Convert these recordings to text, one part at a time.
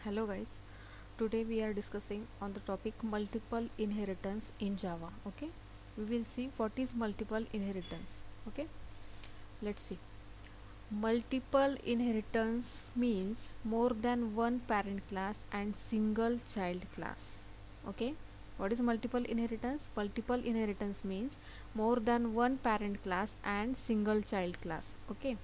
Hello guys, today we are discussing on the topic multiple inheritance in Java. Okay, we will see what is multiple inheritance. Okay, let's see. Multiple inheritance means more than one parent class and single child class. Okay, what is multiple inheritance? Multiple inheritance means more than one parent class and single child class. Okay,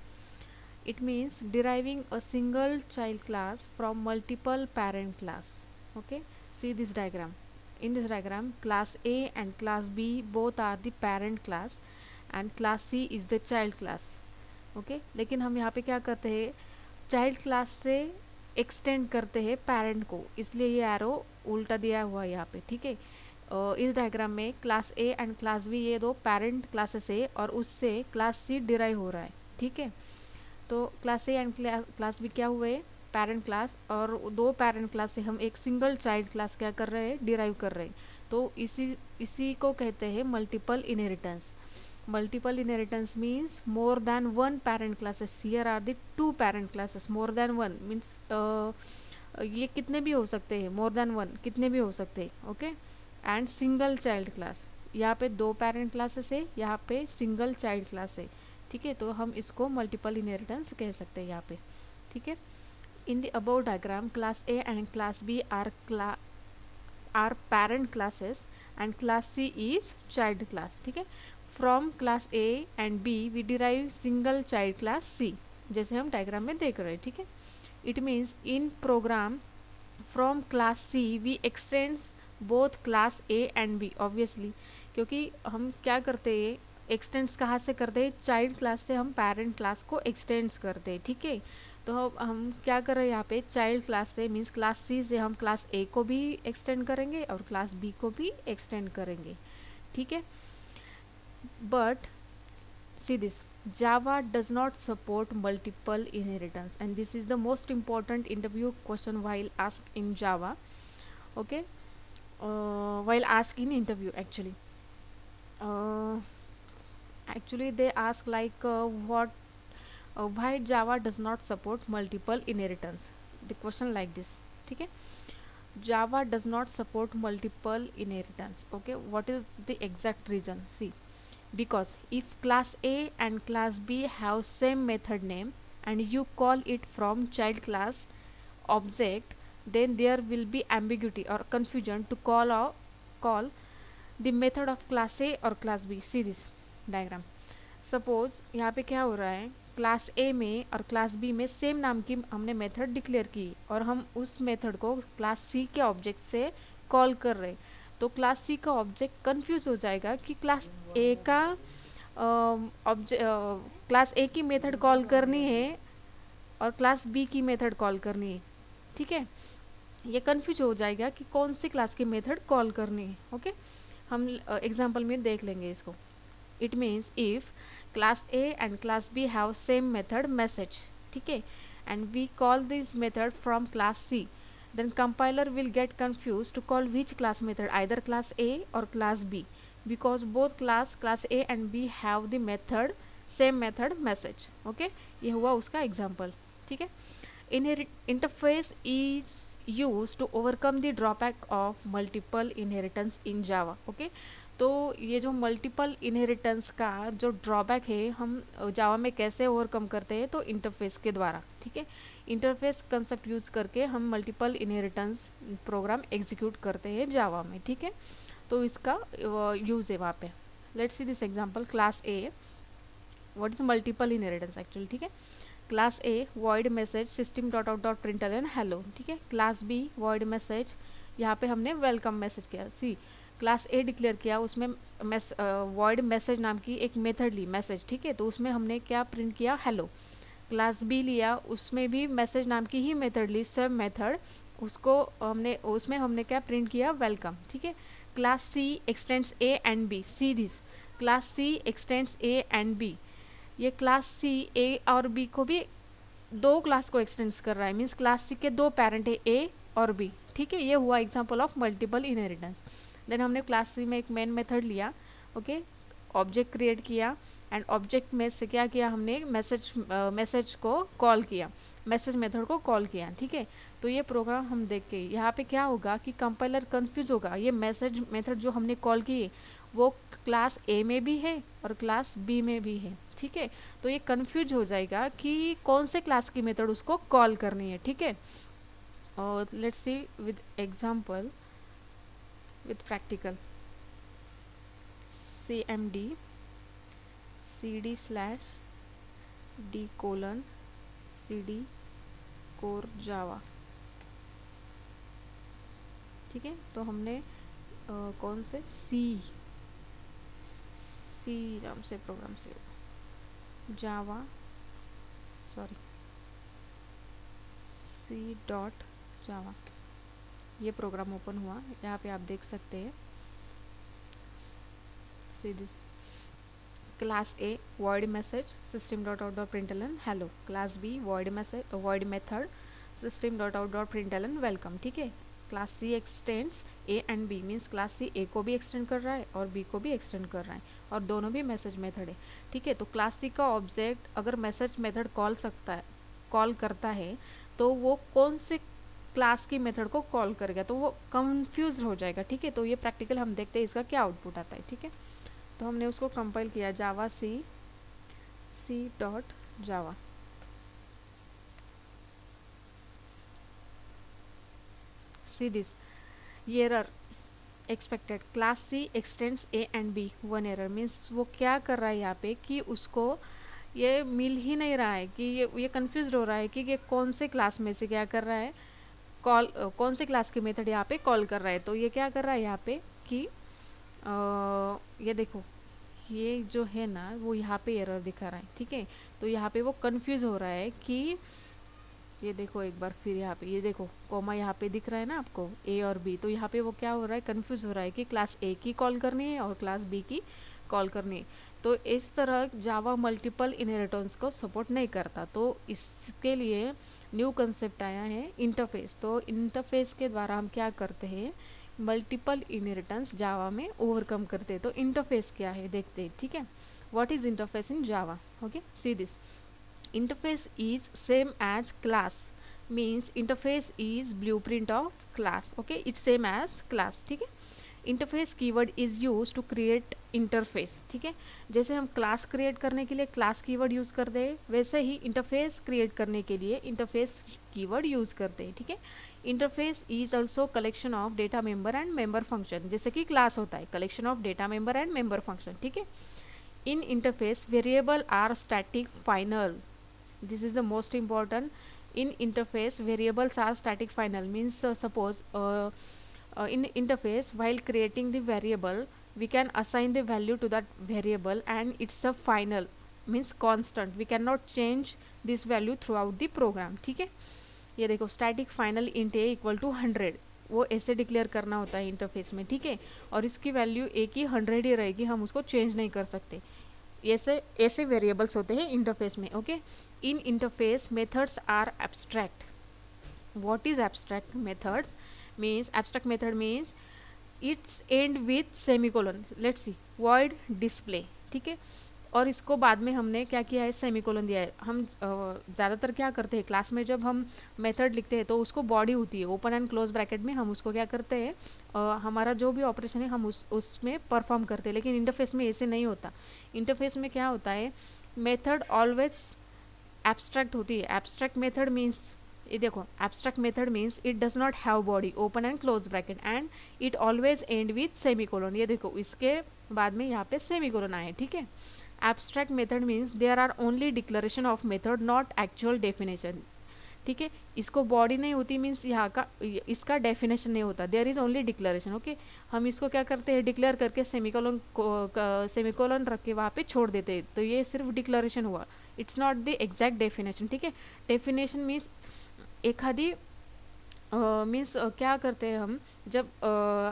it means deriving a single child class from multiple parent class. Okay, see this diagram. In this diagram, class A and class B both are the parent class and class C is the child class. Okay लेकिन हम यहाँ पे क्या करते हैं, child class से extend करते हैं पेरेंट को, इसलिए ये एरो उल्टा दिया हुआ है यहाँ पे. ठीक है, इस डायग्राम में class A and class B ये दो पेरेंट क्लासेस है और उससे क्लास सी डिराइव हो रहा है. ठीक है, तो class A and class B क्या हुए, पेरेंट क्लास, और दो पेरेंट क्लास से हम एक सिंगल चाइल्ड क्लास क्या कर रहे हैं, डिराइव कर रहे हैं. तो इसी को कहते हैं multiple inheritance. Multiple inheritance means more than one parent classes. Here are the two parent classes. More than one means ये कितने भी हो सकते हैं, more than one कितने भी हो सकते हैं. Okay, and single child class, यहाँ पे दो पेरेंट क्लासेस है, यहाँ पे सिंगल चाइल्ड क्लास है. ठीक है, तो हम इसको मल्टीपल इनहेरिटेंस कह सकते हैं यहाँ पे. ठीक है, in the above diagram class A and class B are parent classes and class C is child class. ठीक है, from class A and B we derive single child class C, जैसे हम डायग्राम में देख रहे हैं. ठीक है, it means in program from class C we extends both class A and B. Obviously क्योंकि हम क्या करते हैं, एक्सटेंड्स कहाँ से करते हैं, चाइल्ड क्लास से हम पेरेंट क्लास को एक्सटेंड्स करते हैं. ठीक है, तो हम क्या कर रहे हैं यहाँ पे, चाइल्ड क्लास से मीन्स क्लास सी से हम क्लास ए को भी एक्सटेंड करेंगे और क्लास बी को भी एक्सटेंड करेंगे. ठीक है, but see this, Java does not support multiple inheritance and this is the most important interview question while asked in Java. Okay, while asked in interview actually they ask like why Java does not support multiple inheritance, the question like this. ठीक है, Java does not support multiple inheritance. Okay, what is the exact reason? See, because if class A and class B have same method name and you call it from child class object, then there will be ambiguity or confusion to call the method of class A or class B. See this diagram. Suppose यहाँ पे क्या हो रहा है, class ए में और class B में same नाम की हमने मेथड डिक्लेयर की और हम उस मेथड को क्लास सी के ऑब्जेक्ट से कॉल कर रहे, तो क्लास सी का ऑब्जेक्ट कंफ्यूज हो जाएगा कि क्लास ए का क्लास ए की मेथड कॉल करनी है और क्लास बी की मेथड कॉल करनी है. ठीक है, ये कंफ्यूज हो जाएगा कि कौन सी क्लास की मेथड कॉल करनी है. ओके, हम एग्जांपल में देख लेंगे इसको. It means if class A and class B have same method message, ठीक है, and we call this method from class C, then compiler will get confused to call which class method, either class A or class B, because both class A and B have the method same method message. Okay, ये हुआ उसका example. ठीक है, interface is used to overcome the drawback of multiple inheritance in Java. Okay, तो ये जो multiple inheritance का जो ड्रॉबैक है हम जावा में कैसे ओवरकम करते हैं, तो इंटरफेस के द्वारा. ठीक है, इंटरफेस कंसेप्ट यूज करके हम मल्टीपल इनहेरिटेंस प्रोग्राम एग्जीक्यूट करते हैं जावा में. ठीक है, तो इसका यूज है वहाँ पे. Let's see this example. Class A, what is multiple inheritance actually. ठीक है, क्लास ए void message system dot out dot println hello. ठीक है, क्लास बी वॉइड मैसेज, यहाँ पे हमने वेलकम मैसेज किया. सी क्लास ए डिक्लेयर किया, उसमें वॉइड मैसेज नाम की एक मेथड ली मैसेज. ठीक है, तो उसमें हमने क्या प्रिंट किया, हेलो. क्लास बी लिया, उसमें भी मैसेज नाम की ही मेथड ली, सब मेथड, उसमें हमने क्या प्रिंट किया, वेलकम. ठीक है, class C extends A and B. See this, class C extends A and B. ये क्लास सी ए और बी को भी दो क्लास को एक्सटेंड्स कर रहा है, मीन्स क्लास सी के दो पेरेंट है ए और बी. ठीक है, ये हुआ example of multiple inheritance. Then हमने क्लास सी में एक मेन मेथड लिया. ओके, ऑब्जेक्ट क्रिएट किया, एंड ऑब्जेक्ट में से क्या किया हमने, मैसेज को कॉल किया, मैसेज मेथड को कॉल किया, ठीक है। तो ये प्रोग्राम हम देख के यहाँ पे क्या होगा कि कंपाइलर कंफ्यूज होगा, ये मैसेज मेथड जो हमने कॉल की वो क्लास ए में भी है और क्लास बी में भी है, ठीक है। तो ये कंफ्यूज हो जाएगा कि कौन से क्लास की मेथड उसको कॉल करनी है, ठीक है। और let's see with example, with practical, cmd cd/d:/cd core java, ठीक है। तो हमने कौन से सी नाम से प्रोग्राम से जावा सॉरी c.java ये प्रोग्राम ओपन हुआ। यहाँ पे आप देख सकते हैं, see this class A void message system.out.println hello, class B void method system.out.println welcome, ठीक है। Class C extends A and B, means class C A को भी एक्सटेंड कर रहा है और बी को भी एक्सटेंड कर रहा है और दोनों भी मैसेज मेथड है, ठीक है। तो क्लास सी का ऑब्जेक्ट अगर मैसेज मेथड कॉल करता है तो वो कौन से क्लास की मेथड को कॉल करेगा, तो वो कंफ्यूज हो जाएगा, ठीक है। तो ये प्रैक्टिकल हम देखते हैं इसका क्या आउटपुट आता है, ठीक है। तो हमने उसको कंपाइल किया जावा c.java, सी दिस ये error expected, class C extends A and B, one error, means वो क्या कर रहा है यहाँ पे कि उसको ये मिल ही नहीं रहा है कि ये कंफ्यूज हो रहा है कि ये कौन से क्लास में से क्या कर रहा है, कौन से क्लास की मेथड यहाँ पे कॉल कर रहा है। तो ये क्या कर रहा है यहाँ पे कि ये देखो ये जो है ना वो यहाँ पे एरर दिखा रहा है, ठीक है। तो यहाँ पे वो कंफ्यूज हो रहा है कि ये देखो एक बार फिर यहाँ पे ये देखो कॉमा यहाँ पे दिख रहा है ना आपको ए और बी, तो यहाँ पे वो क्या हो रहा है, कंफ्यूज हो रहा है कि क्लास ए की कॉल करनी है और क्लास बी की कॉल करनी है। तो इस तरह जावा मल्टीपल इनहेरिटेंस को सपोर्ट नहीं करता, तो इसके लिए न्यू कंसेप्ट आया है इंटरफेस। तो इंटरफेस के द्वारा हम क्या करते हैं, मल्टीपल इनहेरिटेंस जावा में ओवरकम करते हैं। तो इंटरफेस क्या है देखते हैं, ठीक है। What is interface in Java, okay, see this interface is same as class, means interface is blueprint of class, okay, it's same as class, ठीक है। Interface keyword is use to create interface, ठीक है। जैसे हम class create करने के लिए class keyword use करते हैं, वैसे ही इंटरफेस क्रिएट करने के लिए इंटरफेस कीवर्ड यूज करते हैं, ठीक है। Interface is also collection of data member and member function, जैसे कि क्लास होता है collection of data member and member function, ठीक है। In interface variable are static final, this is the most important. In interface variables are static final, means suppose in interface while creating the variable we can assign the value to that variable and it's a final, means constant, we cannot change this value throughout the program, ठीक है। ये देखो static final int a equal to 100, वो ऐसे declare करना होता है interface में, ठीक है। और इसकी वैल्यू ए की 100 ही रहेगी, हम उसको चेंज नहीं कर सकते। ऐसे वेरिएबल्स होते हैं इंटरफेस में, okay. In interface methods are abstract. What is abstract methods, means abstract method means it's end with semicolon, let's see void display, ठीक है। और इसको बाद में हमने क्या किया है, सेमीकोलन दिया है। हम ज़्यादातर क्या करते हैं क्लास में, जब हम मेथड लिखते हैं तो उसको बॉडी होती है ओपन एंड क्लोज ब्रैकेट में, हम उसको क्या करते हैं, हमारा जो भी ऑपरेशन है हम उसमें परफॉर्म करते हैं। लेकिन इंटरफेस में ऐसे नहीं होता। इंटरफेस में क्या होता है, मेथड ऑलवेज एब्स्ट्रैक्ट होती है। एब्स्ट्रैक्ट मेथड मीन्स, ये देखो abstract method means it does not have body open and close bracket and it always and with semicolon, ये देखो इसके बाद में यहाँ पे सेमीकोलन आए, ठीक है। Abstract method means there are only declaration of method not actual definition, ठीक है। इसको बॉडी नहीं होती, मीन्स यहाँ का इसका डेफिनेशन नहीं होता, there is only declaration, okay. हम इसको क्या करते हैं, डिक्लेयर करके सेमीकोलन रख के वहाँ पे छोड़ देते हैं, तो ये सिर्फ डिक्लेरेशन हुआ, it's not the exact definition, ठीक है। डेफिनेशन मीन्स एखादी मीन्स क्या करते हैं हम, जब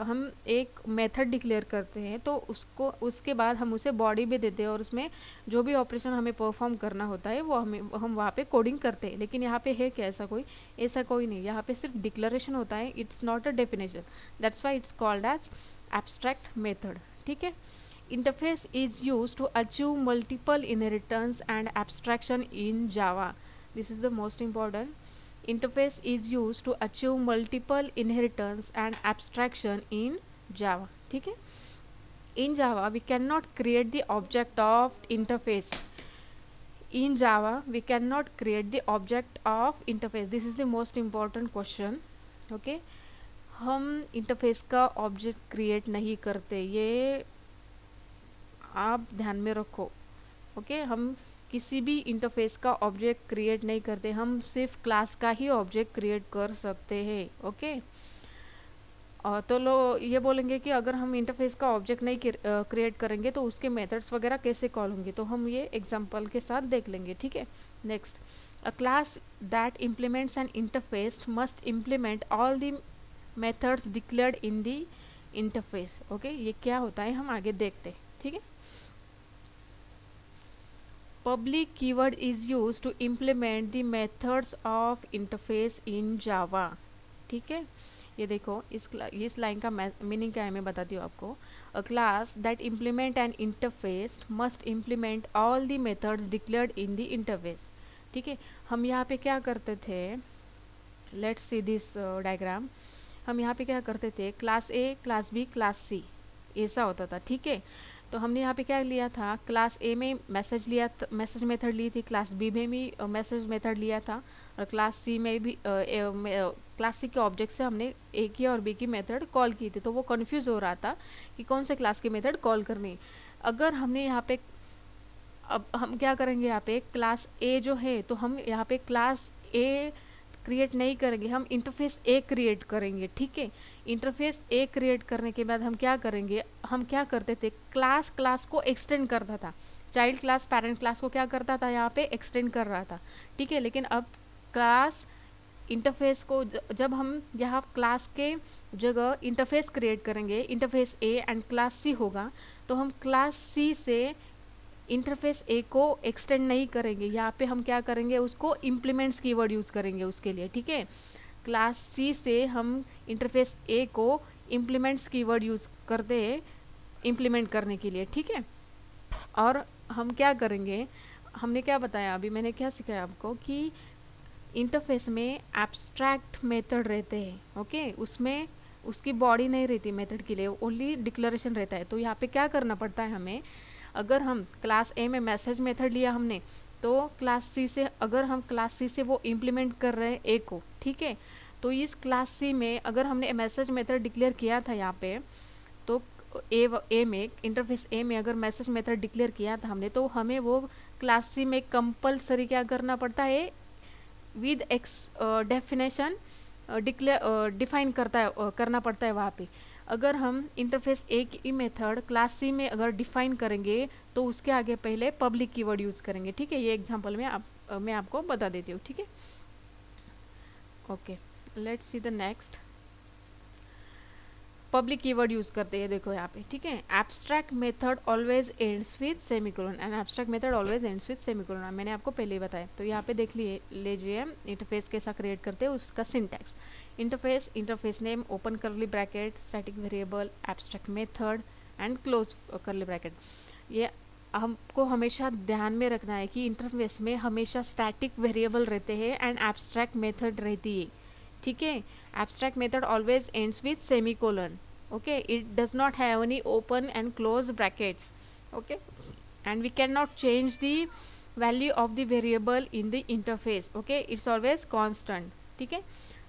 हम एक मेथड डिक्लेयर करते हैं तो उसके बाद हम उसे बॉडी भी देते हैं और उसमें जो भी ऑपरेशन हमें परफॉर्म करना होता है वो हम वहाँ पे कोडिंग करते हैं। लेकिन यहाँ पे है क्या ऐसा कोई नहीं, यहाँ पे सिर्फ डिक्लेरेशन होता है, it's not a definition, that's why it's called as abstract method, ठीक है। interface is used to achieve multiple inheritance and abstraction in Java. This is the most important. Interface is used to achieve multiple inheritance and abstraction in Java. ठीक है. In Java we cannot create the object of interface. In Java we cannot create the object of interface. This is the most important question. Okay. हम interface का object create नहीं करते, ये आप ध्यान में रखो. ओके. हम किसी भी इंटरफेस का ऑब्जेक्ट क्रिएट नहीं करते, हम सिर्फ क्लास का ही ऑब्जेक्ट क्रिएट कर सकते हैं. ओके. तो लोग ये बोलेंगे कि अगर हम इंटरफेस का ऑब्जेक्ट नहीं क्रिएट करेंगे तो उसके मेथड्स वगैरह कैसे कॉल होंगे, तो हम ये एग्जांपल के साथ देख लेंगे. ठीक है. Next, a class that implements N interface must implement all the methods declared in the interface. Okay. ये क्या होता है हम आगे देखते हैं. ठीक है. Public keyword is use to implement the methods of interface in Java. ठीक है. ये देखो, इस लाइन का मीनिंग क्या है मैं बताती हूँ आपको. अ class that implement N interface must implement all the methods declared in the interface. ठीक है. हम यहाँ पे क्या करते थे, लेट्स सी दिस डायग्राम. हम यहाँ पे क्या करते थे, class A, class B, class C, ऐसा होता था. ठीक है. तो हमने यहाँ पे क्या लिया था, क्लास ए में मैसेज लिया, मैसेज मेथड ली थी, क्लास बी में भी मैसेज मेथड लिया था, और क्लास सी में भी क्लास सी के ऑब्जेक्ट से हमने ए की और बी की मेथड कॉल की थी. तो वो कन्फ्यूज हो रहा था कि कौन से क्लास की मेथड कॉल करनी. अगर हमने यहाँ पे, अब हम क्या करेंगे, यहाँ पे क्लास ए जो है तो हम यहाँ पे क्लास ए क्रिएट नहीं करेंगे, हम इंटरफेस ए क्रिएट करेंगे. ठीक है. इंटरफेस ए क्रिएट करने के बाद हम क्या करेंगे, हम क्या करते थे, क्लास को एक्सटेंड करता था. चाइल्ड क्लास पेरेंट क्लास को क्या करता था, यहाँ पे एक्सटेंड कर रहा था. ठीक है. लेकिन अब क्लास इंटरफेस को जब हम यहाँ क्लास के जगह इंटरफेस क्रिएट करेंगे, interface A and class C होगा, तो हम क्लास सी से इंटरफेस ए को एक्सटेंड नहीं करेंगे. यहाँ पे हम क्या करेंगे, उसको इम्प्लीमेंट्स कीवर्ड यूज़ करेंगे उसके लिए. ठीक है. क्लास सी से हम इंटरफेस ए को इम्प्लीमेंट्स कीवर्ड यूज़ करते हैं इम्प्लीमेंट करने के लिए. ठीक है. और हम क्या करेंगे, हमने क्या बताया अभी, मैंने क्या सिखाया आपको कि इंटरफेस में एब्स्ट्रैक्ट मेथड रहते हैं. ओके. उसमें उसकी बॉडी नहीं रहती मेथड के लिए, ओनली डिक्लेरेशन रहता है. तो यहाँ पे क्या करना पड़ता है हमें, अगर हम क्लास ए में मैसेज मेथड लिया हमने, तो क्लास सी से, अगर हम क्लास सी से वो इम्प्लीमेंट कर रहे हैं ए को. ठीक है. तो इस क्लास सी में अगर हमने मैसेज मेथड डिक्लेयर किया था यहाँ पे, तो ए में, इंटरफेस ए में अगर मैसेज मेथड डिक्लेयर किया था हमने, तो हमें वो क्लास सी में कंपलसरी क्या करना पड़ता है, विद डेफिनेशन डिफाइन करना पड़ता है वहाँ पे. अगर हम इंटरफेस ए की मेथड क्लास सी में अगर डिफाइन करेंगे तो उसके आगे पहले पब्लिक कीवर्ड यूज़ करेंगे. ठीक है. ये एग्जांपल में मैं आपको बता देती हूँ. ठीक है. Okay. Let's see the next. Public keyword use करते हैं, देखो यहाँ पे. ठीक है. Abstract method always ends with semicolon, and abstract method always ends with semicolon. मैंने आपको पहले ही बताया. तो यहाँ पे देख लीजिए इंटरफेस कैसा क्रिएट करते हैं, उसका सिंटैक्स. इंटरफेस नेम, ओपन करली bracket, static variable, abstract method and close करली ब्रैकेट. ये हमको हमेशा ध्यान में रखना है कि इंटरफेस में हमेशा स्टैटिक वेरिएबल रहते हैं एंड एब्स्ट्रैक्ट मेथड रहती है. ठीक है. Abstract method always ends with semicolon. Okay. It does not have any open and close brackets. Okay. And we can not change the value of the variable in the interface. Okay. It's always constant. ठीक है.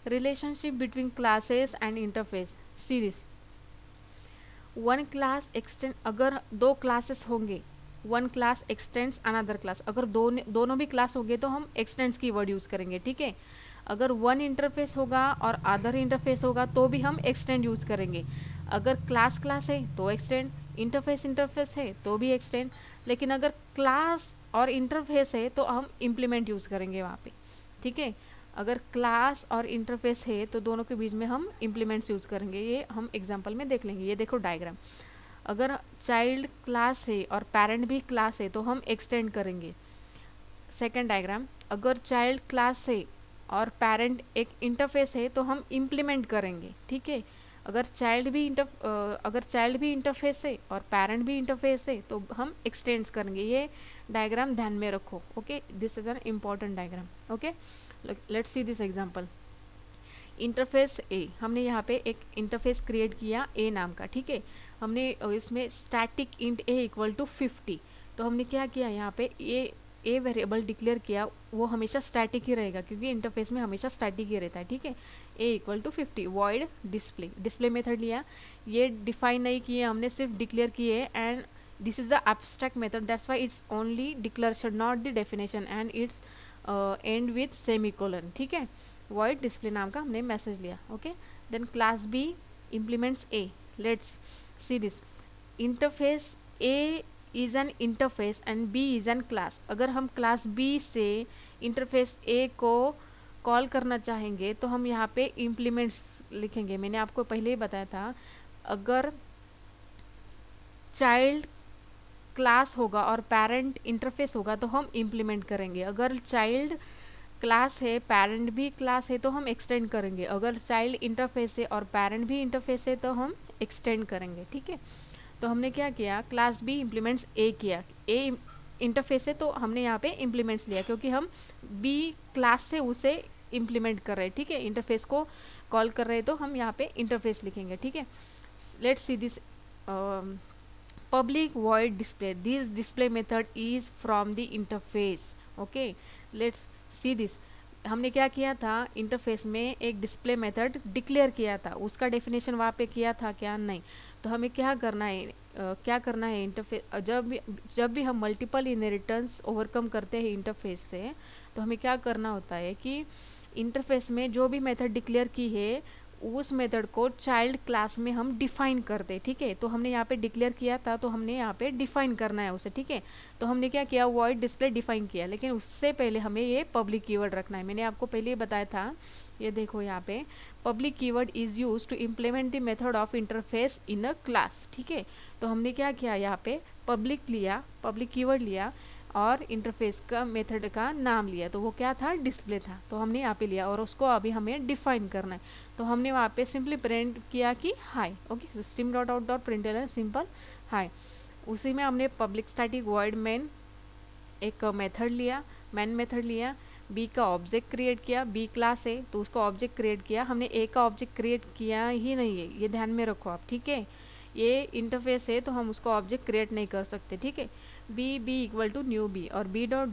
Relationship between classes and interface. See this. One class extend, अगर दो classes होंगे, one class extends another class. अगर दोनों भी class होंगे तो हम एक्सटेंड्स की वर्ड यूज़ करेंगे. ठीक है. अगर वन इंटरफेस होगा और अदर इंटरफेस होगा तो भी हम एक्सटेंड यूज़ करेंगे. अगर क्लास है तो एक्सटेंड, इंटरफेस है तो भी एक्सटेंड. लेकिन अगर क्लास और इंटरफेस है तो हम इम्प्लीमेंट यूज़ करेंगे वहाँ पे. ठीक है. अगर क्लास और इंटरफेस है तो दोनों के बीच में हम इम्प्लीमेंट्स यूज़ करेंगे. ये हम एग्जांपल में देख लेंगे. ये देखो डायग्राम. अगर चाइल्ड क्लास है और पेरेंट भी क्लास है तो हम एक्सटेंड करेंगे. Second diagram. अगर चाइल्ड क्लास है और पेरेंट एक इंटरफेस है तो हम इम्प्लीमेंट करेंगे. ठीक है. अगर चाइल्ड भी इंटरफेस है और पेरेंट भी इंटरफेस है तो हम एक्सटेंड्स करेंगे। ये डायग्राम ध्यान में रखो। Okay, this is an important diagram. Okay, let's see this example. Interface A, हमने यहाँ पे एक इंटरफेस क्रिएट किया ए नाम का, ठीक है। हमने इसमें static int a equal to 50, तो हमने क्या किया यहाँ पे ए वेरिएबल डिक्लेयर किया, वो हमेशा स्टैटिक ही रहेगा क्योंकि इंटरफेस में हमेशा स्टैटिक ही रहता है, ठीक है। A equal to 50 void display method लिया, ये डिफाइन नहीं किए हमने, सिर्फ डिक्लेयर किए। And this is the abstract method, that's why it's only declaration not the definition, and it's end with semicolon, ठीक है। वॉइड डिस्प्ले नाम का हमने मैसेज लिया। Okay, then class B implements A. Let's see this. Interface A is an interface and B is an class. अगर हम class B से interface ए को कॉल करना चाहेंगे तो हम यहाँ पे इम्प्लीमेंट्स लिखेंगे। मैंने आपको पहले ही बताया था, अगर चाइल्ड क्लास होगा और पेरेंट इंटरफेस होगा तो हम इम्प्लीमेंट करेंगे। अगर चाइल्ड क्लास है, पेरेंट भी क्लास है, तो हम एक्सटेंड करेंगे। अगर चाइल्ड इंटरफेस है और पेरेंट भी इंटरफेस है तो हम एक्सटेंड करेंगे, ठीक है। तो हमने क्या किया, क्लास बी इम्प्लीमेंट्स ए किया। ए इंटरफेस है तो हमने यहाँ पे इम्प्लीमेंट्स लिया क्योंकि हम बी क्लास से उसे इम्प्लीमेंट कर रहे हैं, ठीक है। इंटरफेस को कॉल कर रहे हैं तो हम यहाँ पे इंटरफेस लिखेंगे, ठीक है। Let's see this public void display. This display method is from the interface. Okay, let's see this. हमने क्या किया था, इंटरफेस में एक डिस्प्ले मेथड डिक्लेयर किया था, उसका डेफिनेशन वहाँ पे किया था क्या, नहीं। तो हमें क्या करना है, इंटरफेस जब भी हम मल्टीपल इनहेरिटेंस ओवरकम करते हैं इंटरफेस से, तो हमें क्या करना होता है कि इंटरफेस में जो भी मेथड डिक्लेयर की है उस मेथड को चाइल्ड क्लास में हम डिफाइन कर दे, ठीक है। तो हमने यहाँ पे डिक्लेयर किया था तो हमने यहाँ पे डिफाइन करना है उसे, ठीक है। तो हमने क्या किया, वॉइड डिस्प्ले डिफाइन किया, लेकिन उससे पहले हमें ये पब्लिक कीवर्ड रखना है। मैंने आपको पहले ही बताया था, ये देखो यहाँ पे public keyword is use to implement the method of interface in a class, ठीक है। तो हमने क्या किया, यहाँ पे पब्लिक कीवर्ड लिया और इंटरफेस का मेथड का नाम लिया, तो वो क्या था, डिस्प्ले था। तो हमने यहाँ पे लिया और उसको अभी हमें डिफाइन करना है। तो हमने वहाँ पे सिंपली प्रिंट किया कि high. Okay, system dot out dot println simple high. उसी में हमने पब्लिक स्टैटिक वॉइड मेन एक मेथड लिया, मैन मेथड लिया, बी का ऑब्जेक्ट क्रिएट किया, बी क्लास है तो उसका ऑब्जेक्ट क्रिएट किया। हमने ए का ऑब्जेक्ट क्रिएट किया ही नहीं है, ये ध्यान में रखो आप, ठीक है। ये इंटरफेस है तो हम उसका ऑब्जेक्ट क्रिएट नहीं कर सकते, ठीक है। B equal to new B और बी डॉट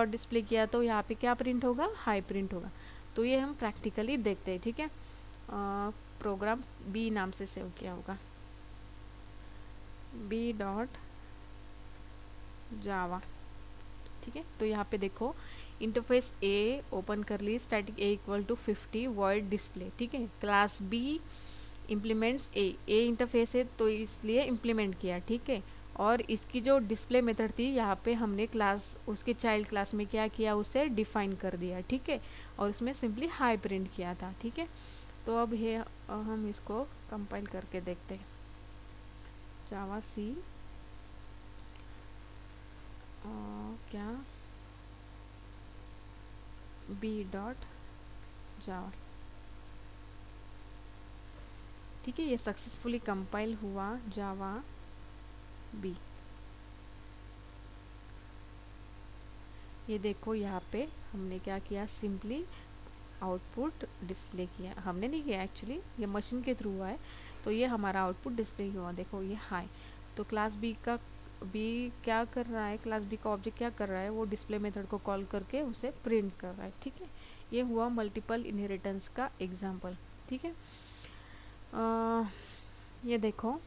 डिस्प्ले किया तो यहाँ पे क्या प्रिंट होगा, हाई प्रिंट होगा। तो ये हम प्रैक्टिकली देखते हैं, ठीक है। प्रोग्राम बी नाम से सेव किया होगा, बी डॉट जावा, ठीक है। तो यहाँ पे देखो इंटरफेस ए ओपन कर ली, static a equal to 50 void display, ठीक है। Class B implements A interface है तो इसलिए इम्प्लीमेंट किया, ठीक है। और इसकी जो डिस्प्ले मेथड थी यहाँ पे हमने क्लास उसके चाइल्ड क्लास में क्या किया, उसे डिफाइन कर दिया, ठीक है। और उसमें सिंपली हाई प्रिंट किया था, ठीक है। तो अब ये हम इसको कंपाइल करके देखते हैं। जावा सी क्या बी डॉट जावा, ठीक है। ये सक्सेसफुली कंपाइल हुआ जावा बी। ये देखो यहाँ पे हमने क्या किया, सिंपली आउटपुट डिस्प्ले किया। हमने नहीं किया एक्चुअली, ये मशीन के थ्रू हुआ है, तो ये हमारा आउटपुट डिस्प्ले हुआ। देखो ये हाई, तो क्लास बी क्या कर रहा है, क्लास बी का ऑब्जेक्ट क्या कर रहा है, वो डिस्प्ले मेथड को कॉल करके उसे प्रिंट कर रहा है, ठीक है। ये हुआ मल्टीपल इनहेरिटेंस का एग्जाम्पल, ठीक है। ये देखो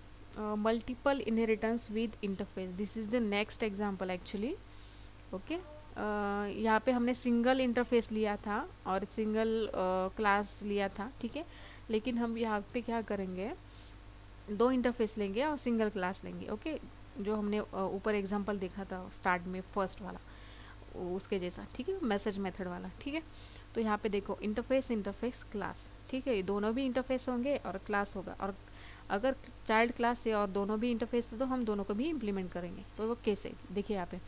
multiple inheritance with interface, this is the next example actually. Okay, यहाँ पे हमने सिंगल इंटरफेस लिया था और सिंगल क्लास लिया था, ठीक है। लेकिन हम यहाँ पे क्या करेंगे, दो इंटरफेस लेंगे और सिंगल क्लास लेंगे। ओके, जो हमने ऊपर एग्जांपल देखा था स्टार्ट में फर्स्ट वाला, उसके जैसा, ठीक है, मैसेज मेथड वाला, ठीक है। तो यहाँ पे देखो इंटरफेस क्लास, ठीक है, दोनों भी इंटरफेस होंगे और क्लास होगा। और अगर चाइल्ड क्लास है और दोनों भी इंटरफेस हो तो हम दोनों को भी इम्प्लीमेंट करेंगे। तो वो कैसे, देखिए यहाँ पे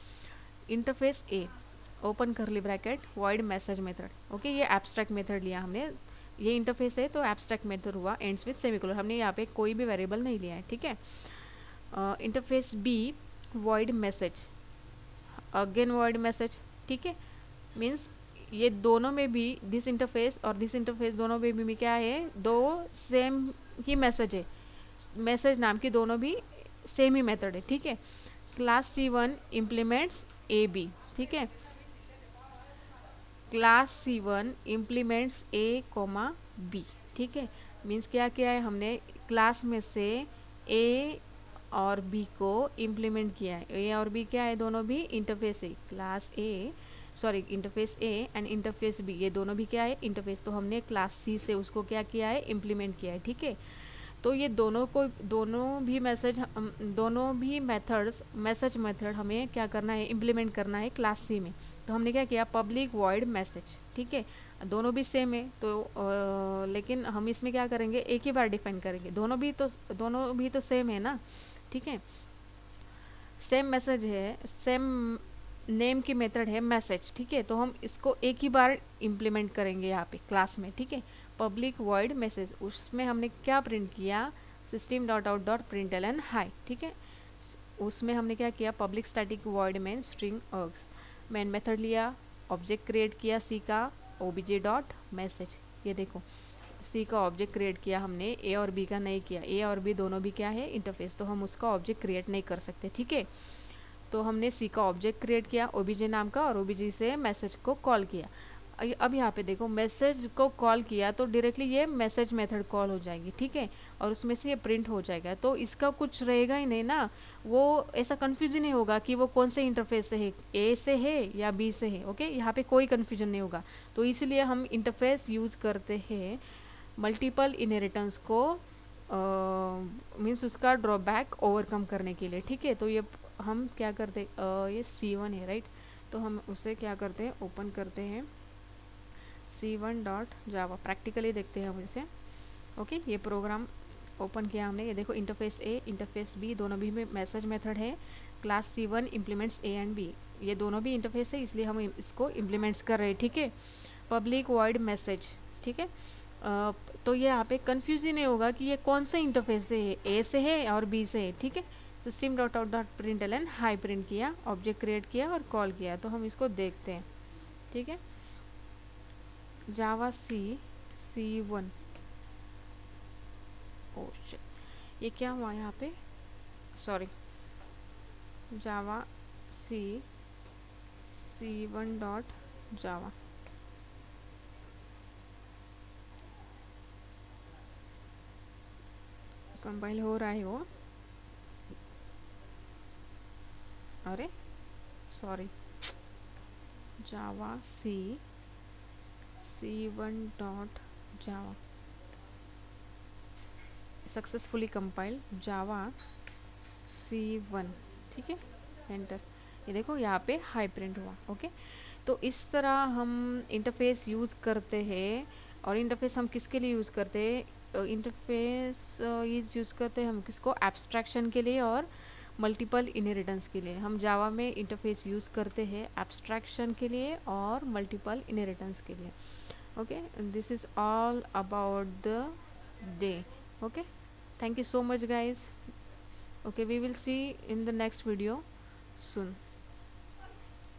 इंटरफेस ए ओपन करली bracket void message method. Okay, ये एब्स्ट्रैक्ट मेथड लिया हमने, ये इंटरफेस है तो एब्स्ट्रैक्ट मेथड हुआ, एंड्स विथ सेमीकोलन, हमने यहाँ पे कोई भी वेरिएबल नहीं लिया है, ठीक है। Interface be void message, again void message, ठीक है। मीन्स ये दोनों में भी दिस इंटरफेस और दिस इंटरफेस दोनों में भी क्या है, दो सेम ही मैसेज है, मैसेज नाम की दोनों भी सेम ही मेथड है, ठीक है। Class C1 implements A B, ठीक है। क्लास C1 इम्प्लीमेंट्स ए कोमा बी, ठीक है। मीन्स क्या किया है हमने, क्लास में से ए और बी को इम्प्लीमेंट किया है। ए और बी क्या है, दोनों भी इंटरफेस है, class A sorry interface A and interface B, ये दोनों भी क्या है इंटरफेस, तो हमने क्लास सी से उसको क्या किया है, इम्प्लीमेंट किया है, ठीक है। तो ये दोनों भी मैसेज, दोनों भी मेथड्स, मैसेज मेथड हमें क्या करना है, इम्प्लीमेंट करना है क्लास सी में। तो हमने क्या किया, पब्लिक वॉइड मैसेज, ठीक है। दोनों भी सेम है तो लेकिन हम इसमें क्या करेंगे, एक ही बार डिफाइन करेंगे, दोनों भी तो सेम है ना, ठीक है। सेम मैसेज है, सेम नेम की मेथड है मैसेज, ठीक है। तो हम इसको एक ही बार इम्प्लीमेंट करेंगे यहाँ पे क्लास में, ठीक है। पब्लिक वॉइड मैसेज, उसमें हमने क्या प्रिंट किया, system dot out dot println hi, ठीक है। उसमें हमने क्या किया, public static void main string args, main method लिया, ऑब्जेक्ट क्रिएट किया सी का, ओबीजे डॉट मैसेज, ये देखो सी का ऑब्जेक्ट क्रिएट किया हमने, ए और बी का नहीं किया, ए और बी दोनों भी क्या है इंटरफेस, तो हम उसका ऑब्जेक्ट क्रिएट नहीं कर सकते, ठीक है। तो हमने सी का ऑब्जेक्ट क्रिएट किया ओबीजे नाम का, और ओबीजे से मैसेज को कॉल किया। अब यहाँ पे देखो मैसेज को कॉल किया तो डायरेक्टली ये मैसेज मेथड कॉल हो जाएगी, ठीक है। और उसमें से ये प्रिंट हो जाएगा, तो इसका कुछ रहेगा ही नहीं ना, वो ऐसा कन्फ्यूजन नहीं होगा कि वो कौन से इंटरफेस से है, ए से है या बी से है, ओके। यहाँ पे कोई कन्फ्यूजन नहीं होगा, तो इसलिए हम इंटरफेस यूज करते हैं मल्टीपल इनहेरिटेंस को, मीन्स उसका ड्रॉबैक ओवरकम करने के लिए, ठीक है। तो ये हम क्या करते, ये C1 है राइट, तो हम उसे क्या करते हैं, ओपन करते हैं C1 डॉट जावा, प्रैक्टिकली देखते हैं हम इसे, ओके। ये प्रोग्राम ओपन किया हमने, ये देखो इंटरफेस ए इंटरफेस बी दोनों भी में मैसेज मेथड है, class C1 implements A and B, ये दोनों भी इंटरफेस है इसलिए हम इसको इम्प्लीमेंट्स कर रहे हैं, ठीक है। पब्लिक वॉइड मैसेज, ठीक है। तो ये यहाँ पे कंफ्यूज ही नहीं होगा कि ये कौन से इंटरफेस से है, ए से है और बी से है, ठीक है। System dot out dot println high print किया, ऑब्जेक्ट क्रिएट किया और कॉल किया, तो हम इसको देखते हैं, ठीक है। जावा C1, ओ शिट, ये क्या हुआ यहाँ पे, sorry, Java C1 dot Java, compile हो रहा है वो, अरे sorry, Java C1 dot Java successfully compile Java C1, ठीक है, एंटर। ये देखो यहाँ पे हाई प्रिंट हुआ, ओके। तो इस तरह हम इंटरफेस यूज़ करते हैं, और इंटरफेस हम किसके लिए यूज़ करते हैं, इंटरफेस यूज़ करते हैं हम किसको, एब्स्ट्रैक्शन के लिए और मल्टीपल इनहेरिटेंस के लिए। हम जावा में इंटरफेस यूज़ करते हैं एब्स्ट्रैक्शन के लिए और मल्टीपल इनहेरिटेंस के लिए, okay. This is all about the day, okay. Thank you so much guys, okay, we will see in the next video soon.